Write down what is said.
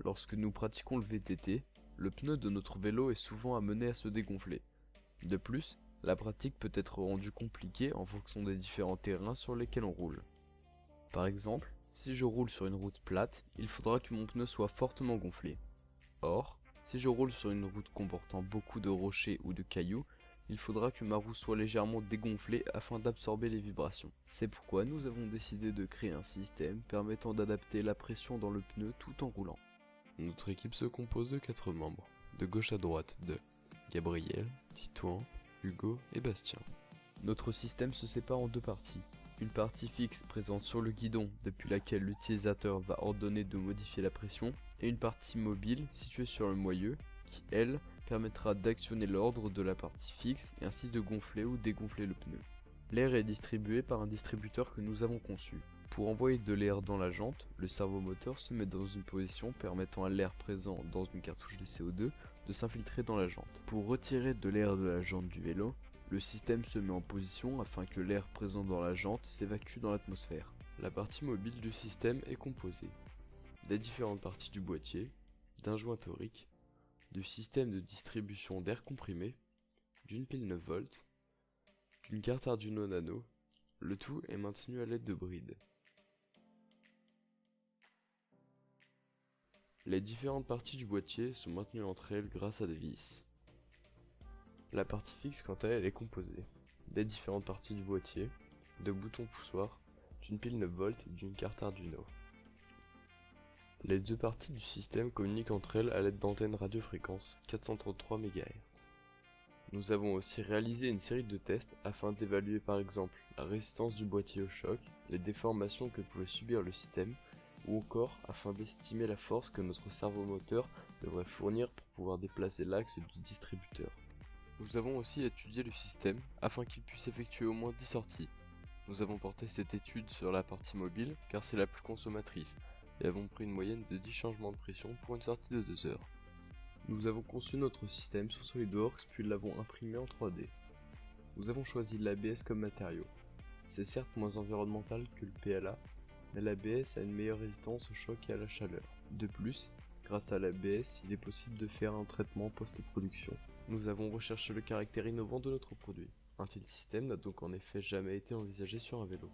Lorsque nous pratiquons le VTT, le pneu de notre vélo est souvent amené à se dégonfler. De plus, la pratique peut être rendue compliquée en fonction des différents terrains sur lesquels on roule. Par exemple, si je roule sur une route plate, il faudra que mon pneu soit fortement gonflé. Or, si je roule sur une route comportant beaucoup de rochers ou de cailloux, il faudra que ma roue soit légèrement dégonflée afin d'absorber les vibrations. C'est pourquoi nous avons décidé de créer un système permettant d'adapter la pression dans le pneu tout en roulant. Notre équipe se compose de 4 membres, de gauche à droite de Gabriel, Titouan, Hugo et Bastien. Notre système se sépare en deux parties. Une partie fixe présente sur le guidon depuis laquelle l'utilisateur va ordonner de modifier la pression, et une partie mobile située sur le moyeu qui, elle, permettra d'actionner l'ordre de la partie fixe et ainsi de gonfler ou dégonfler le pneu. L'air est distribué par un distributeur que nous avons conçu. Pour envoyer de l'air dans la jante, le servomoteur se met dans une position permettant à l'air présent dans une cartouche de CO2 de s'infiltrer dans la jante. Pour retirer de l'air de la jante du vélo, le système se met en position afin que l'air présent dans la jante s'évacue dans l'atmosphère. La partie mobile du système est composée des différentes parties du boîtier, d'un joint torique, du système de distribution d'air comprimé, d'une pile 9 volts, d'une carte Arduino Nano. Le tout est maintenu à l'aide de brides. Les différentes parties du boîtier sont maintenues entre elles grâce à des vis. La partie fixe quant à elle est composée des différentes parties du boîtier, de boutons poussoirs, d'une pile 9 volts et d'une carte Arduino. Les deux parties du système communiquent entre elles à l'aide d'antennes radiofréquences 433 MHz. Nous avons aussi réalisé une série de tests afin d'évaluer par exemple la résistance du boîtier au choc, les déformations que pouvait subir le système, ou encore afin d'estimer la force que notre servomoteur devrait fournir pour pouvoir déplacer l'axe du distributeur. Nous avons aussi étudié le système afin qu'il puisse effectuer au moins 10 sorties. Nous avons porté cette étude sur la partie mobile car c'est la plus consommatrice et avons pris une moyenne de 10 changements de pression pour une sortie de 2 heures. Nous avons conçu notre système sur SolidWorks puis l'avons imprimé en 3D. Nous avons choisi l'ABS comme matériau. C'est certes moins environnemental que le PLA, mais l'ABS a une meilleure résistance au choc et à la chaleur. De plus, grâce à l'ABS, il est possible de faire un traitement post-production. Nous avons recherché le caractère innovant de notre produit. Un tel système n'a donc en effet jamais été envisagé sur un vélo.